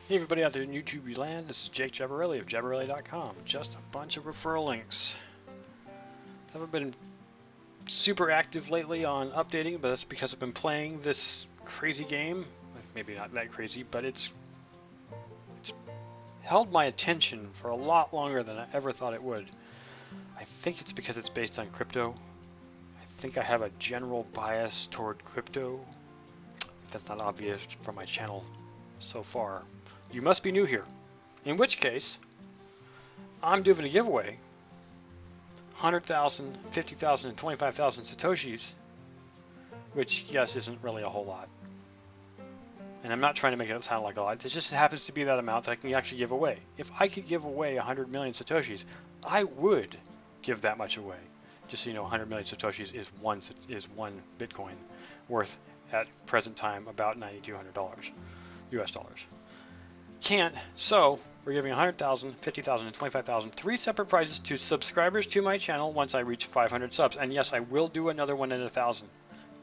Hey everybody out there in YouTube land, this is Jake Jaboreli of Jaboreli.com. Just a bunch of referral links. I haven't been super active lately on updating, but that's because I've been playing this crazy game. Maybe not that crazy, but it's held my attention for a lot longer than I ever thought it would. I think it's because it's based on crypto. I think I have a general bias toward crypto. That's not obvious from my channel so far. You must be new here, in which case I'm doing a giveaway 100,000, 50,000, and 25,000 Satoshis, which, yes, isn't really a whole lot. And I'm not trying to make it sound like a lot. It just happens to be that amount that I can actually give away. If I could give away 100 million Satoshis, I would give that much away. Just so you know, 100 million Satoshis is one Bitcoin, worth at present time about $9,200 US dollars. Can't, so we're giving 100,000, 50,000, and 25,000, 3 separate prizes to subscribers to my channel once I reach 500 subs. And yes, I will do another one in 1,000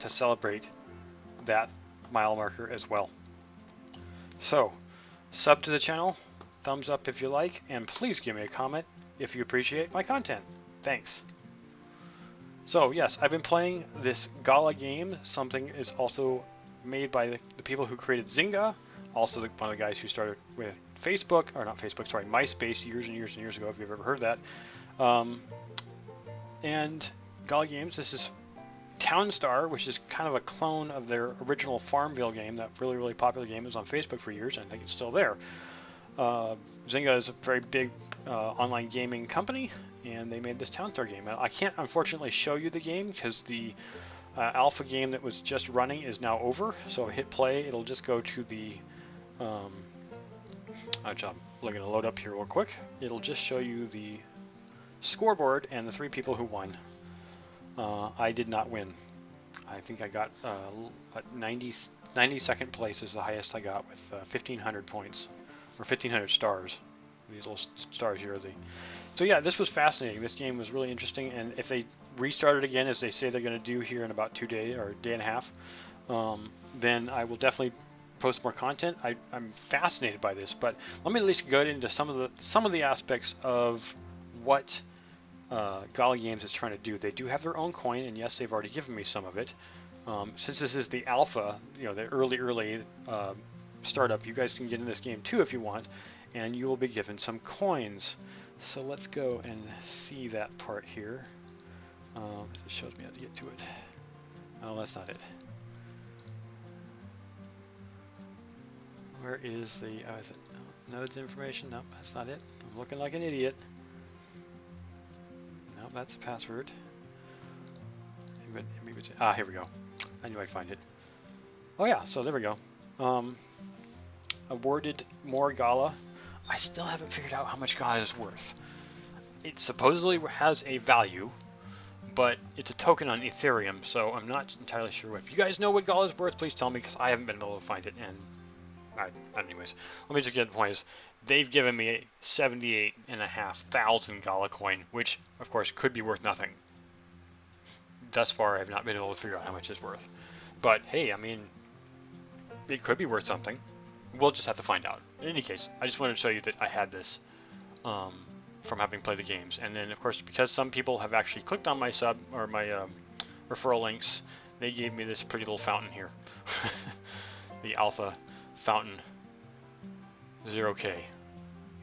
to celebrate that mile marker as well. So, sub to the channel, thumbs up if you like, and please give me a comment if you appreciate my content. Thanks. So yes, I've been playing this Gala game. Something is also made by the people who created Zynga. Also one of the guys who started with Facebook, or not Facebook, sorry, MySpace years and years and years ago, if you've ever heard that. And Gala Games, this is Townstar, which is kind of a clone of their original Farmville game, that really, really popular game. It was on Facebook for years, and I think it's still there. Zynga is a very big online gaming company, and they made this Townstar game. I can't, unfortunately, show you the game because the alpha game that was just running is now over. So hit play, it'll just go to the I'm going to load up here real quick. It'll just show you the scoreboard and the 3 people who won. I did not win. I think I got 92nd place is the highest I got with 1,500 points, or 1,500 stars. These little stars here are the... So yeah, this was fascinating. This game was really interesting, and if they restart it again, as they say they're going to do here in about 2 days, or a day and a half, then I will definitely post more content. I'm fascinated by this, but let me at least go into some of the aspects of what Gala Games is trying to do. They do have their own coin, and yes, they've already given me some of it. Since this is the alpha, you know, the early startup, you guys can get in this game too if you want, and you will be given some coins. So let's go and see that part here. It shows me how to get to it. Oh, that's not it. Where is the, is it nodes information? Nope, that's not it. I'm looking like an idiot. No, that's a password. Maybe it's, here we go. I knew I'd find it. Oh yeah, so there we go. Awarded more Gala. I still haven't figured out how much Gala is worth. It supposedly has a value, but it's a token on Ethereum, so I'm not entirely sure. If you guys know what Gala is worth, please tell me, because I haven't been able to find it. And anyways, let me just get the point is, they've given me 78,500 Gala coin, which of course could be worth nothing. Thus far, I have not been able to figure out how much it's worth. But hey, I mean, it could be worth something. We'll just have to find out. In any case, I just wanted to show you that I had this from having played the games. And then, of course, because some people have actually clicked on my sub or my referral links, they gave me this pretty little fountain here. The Alpha Fountain 0K.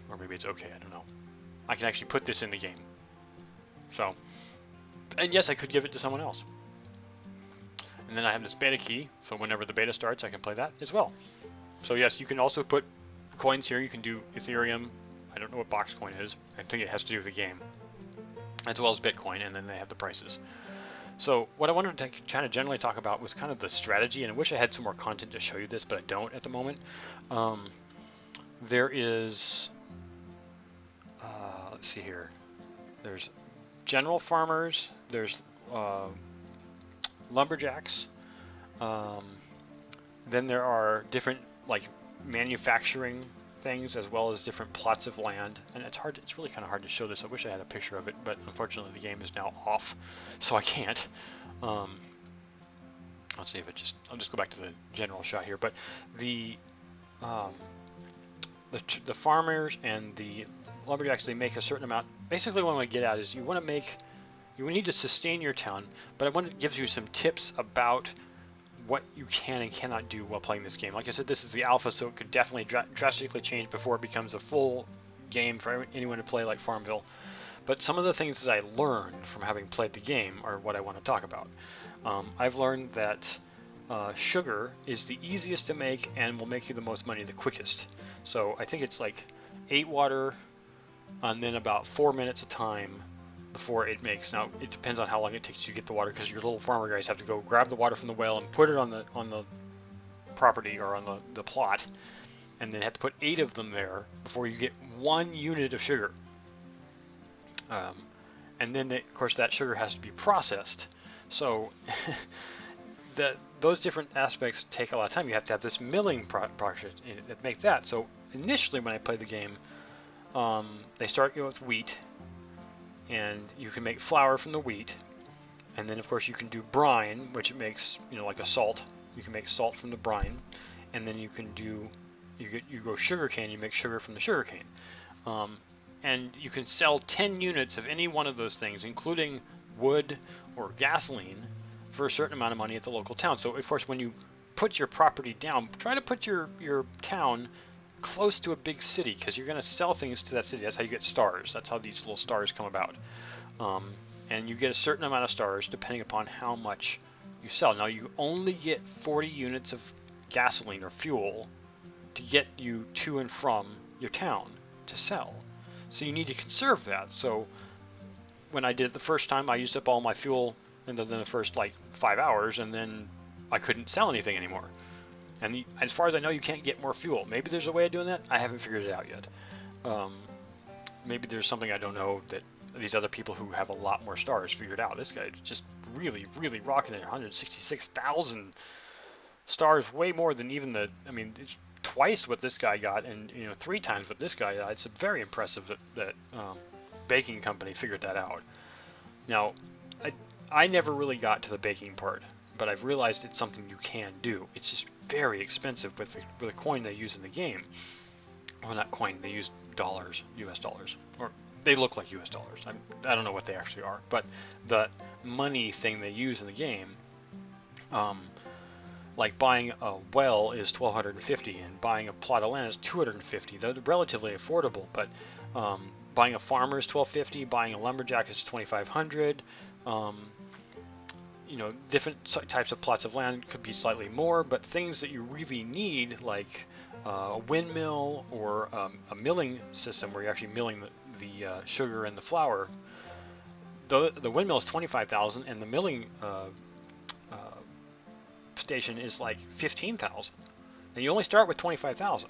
Or maybe it's OK, I don't know. I can actually put this in the game. So, and yes, I could give it to someone else. And then I have this beta key, so whenever the beta starts, I can play that as well. So yes, you can also put coins here. You can do Ethereum. I don't know what box coin is. I think it has to do with the game, as well as Bitcoin, and then they have the prices. So what I wanted to kind of generally talk about was kind of the strategy, and I wish I had some more content to show you this, but I don't at the moment. There is, let's see here. There's general farmers. There's lumberjacks. Then there are different like manufacturing things, as well as different plots of land, and it's really kind of hard to show this. I wish I had a picture of it, but unfortunately the game is now off, so I can't. Let's see if I'll just go back to the general shot here, but the the farmers and the lumberjacks, they make a certain amount. Basically, what I want to get at is you need to sustain your town, but I want to give you some tips about what you can and cannot do while playing this game. Like I said, this is the alpha, so it could definitely drastically change before it becomes a full game for anyone to play like Farmville. But some of the things that I learned from having played the game are what I want to talk about. I've learned that sugar is the easiest to make and will make you the most money the quickest. So I think it's like 8 water and then about 4 minutes of time before it makes. Now it depends on how long it takes you to get the water, because your little farmer guys have to go grab the water from the well and put it on the property or on the plot, and then have to put 8 of them there before you get 1 unit of sugar. And then of course that sugar has to be processed. So those different aspects take a lot of time. You have to have this milling process that make that. So initially when I played the game, they start you with wheat, and you can make flour from the wheat, and then of course you can do brine, which it makes, like a salt. You can make salt from the brine, and then you can do you grow sugar cane. You make sugar from the sugar cane, and you can sell 10 units of any one of those things, including wood or gasoline, for a certain amount of money at the local town. So of course when you put your property down, try to put your town close to a big city, because you're going to sell things to that city. That's how you get stars. That's how these little stars come about. And you get a certain amount of stars depending upon how much you sell. Now you only get 40 units of gasoline or fuel to get you to and from your town to sell. So you need to conserve that. So when I did it the first time, I used up all my fuel in the first like 5 hours, and then I couldn't sell anything anymore. And as far as I know, you can't get more fuel. Maybe there's a way of doing that. I haven't figured it out yet. Maybe there's something I don't know that these other people who have a lot more stars figured out. This guy just really, really rocking it. 166,000 stars, way more than even it's twice what this guy got, and 3 times what this guy got. It's very impressive that baking company figured that out. Now, I never really got to the baking part, but I've realized it's something you can do. It's just very expensive with the coin they use in the game. Well, not coin, they use dollars, US dollars, or they look like US dollars. I don't know what they actually are, but the money thing they use in the game, like buying a well is $1,250, and buying a plot of land is $250. They're relatively affordable, but buying a farmer is $1,250, buying a lumberjack is $2,500. Different types of plots of land could be slightly more, but things that you really need, like a windmill or a milling system where you're actually milling the sugar and the flour, the windmill is $25,000, and the milling station is like $15,000, and you only start with $25,000.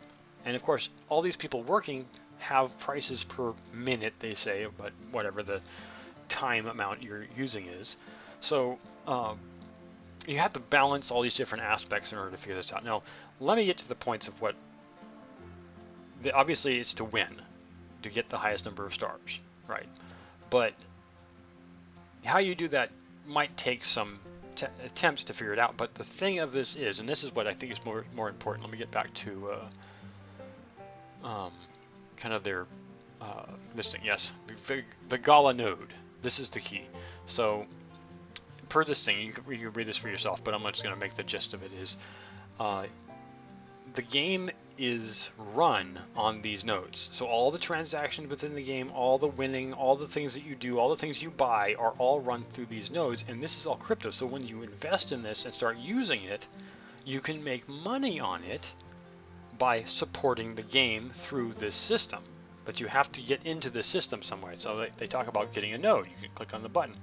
And of course, all these people working have prices per minute, they say, but whatever the time amount you're using is. So you have to balance all these different aspects in order to figure this out. Now, let me get to the points of what. Obviously, it's to win, to get the highest number of stars, right? But how you do that might take some attempts to figure it out. But the thing of this is, and this is what I think is more important. Let me get back to kind of their listing. Yes, the Gala Node. This is the key. So per this thing, you can read this for yourself, but I'm just going to make the gist of it is the game is run on these nodes. So all the transactions within the game, all the winning, all the things that you do, all the things you buy are all run through these nodes, and this is all crypto. So when you invest in this and start using it, you can make money on it by supporting the game through this system. But you have to get into the system some way. So they talk about getting a node. You can click on the button,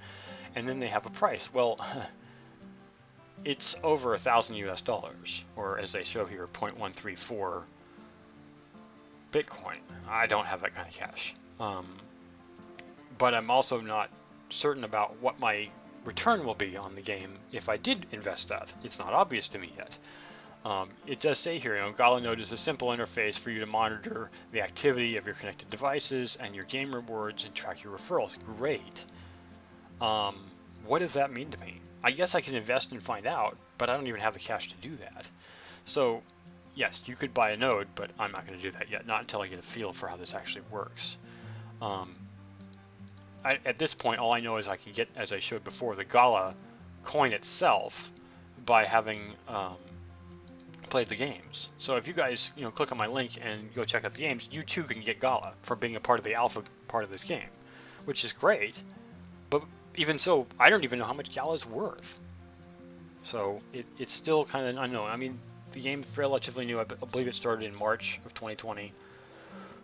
and then they have a price. Well, it's over $1,000 US, or as they show here, 0.134 Bitcoin. I don't have that kind of cash. But I'm also not certain about what my return will be on the game if I did invest that. It's not obvious to me yet. It does say here, Gala Node is a simple interface for you to monitor the activity of your connected devices and your game rewards and track your referrals. Great. What does that mean to me? I guess I can invest and find out, but I don't even have the cash to do that. So yes, you could buy a node, but I'm not going to do that yet, not until I get a feel for how this actually works. At this point, all I know is I can get, as I showed before, the Gala coin itself by having played the games. So if you guys click on my link and go check out the games, you too can get Gala for being a part of the alpha part of this game, which is great. But even so, I don't even know how much Gala is worth. So it's still kind of unknown. I mean, the game's relatively new. I believe it started in March of 2020,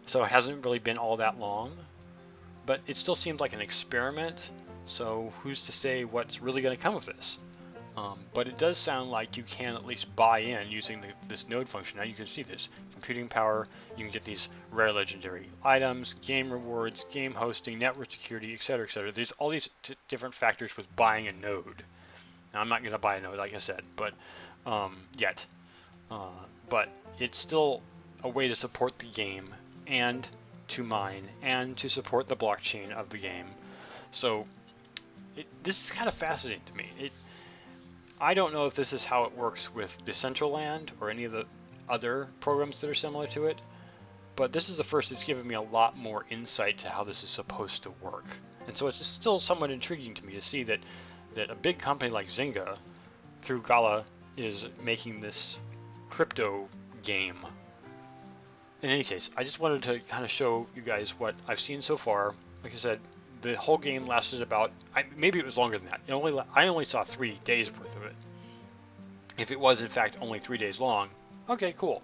so it hasn't really been all that long. But it still seems like an experiment, so who's to say what's really going to come of this? But it does sound like you can at least buy in using this node function. Now you can see this. Computing power, you can get these rare legendary items, game rewards, game hosting, network security, etc., etc. There's all these different factors with buying a node. Now I'm not going to buy a node, like I said, but yet. But it's still a way to support the game and to mine and to support the blockchain of the game. So this is kind of fascinating to me. I don't know if this is how it works with Decentraland or any of the other programs that are similar to it, but this is the first that's given me a lot more insight to how this is supposed to work. And so it's still somewhat intriguing to me to see that a big company like Zynga, through Gala, is making this crypto game. In any case, I just wanted to kind of show you guys what I've seen so far. Like I said, the whole game lasted about, maybe it was longer than that. I only saw 3 days worth of it. If it was in fact only 3 days long, okay, cool.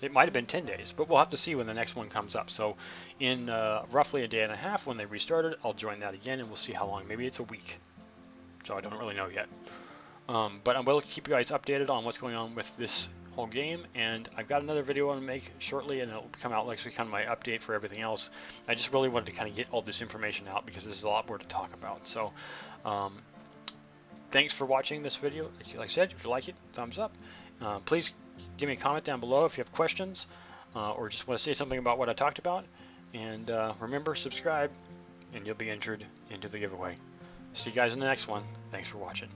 It might have been 10 days, but we'll have to see when the next one comes up. So in roughly a day and a half when they restart it, I'll join that again and we'll see how long. Maybe it's a week. So I don't really know yet. But I will keep you guys updated on what's going on with this whole game, and I've got another video I want to make shortly, and it'll come out actually kind of my update for everything else. I just really wanted to kind of get all this information out because there's a lot more to talk about. So thanks for watching this video. Like I said, if you like it, thumbs up. Please give me a comment down below if you have questions or just want to say something about what I talked about. And remember, subscribe and you'll be entered into the giveaway. See you guys in the next one. Thanks for watching.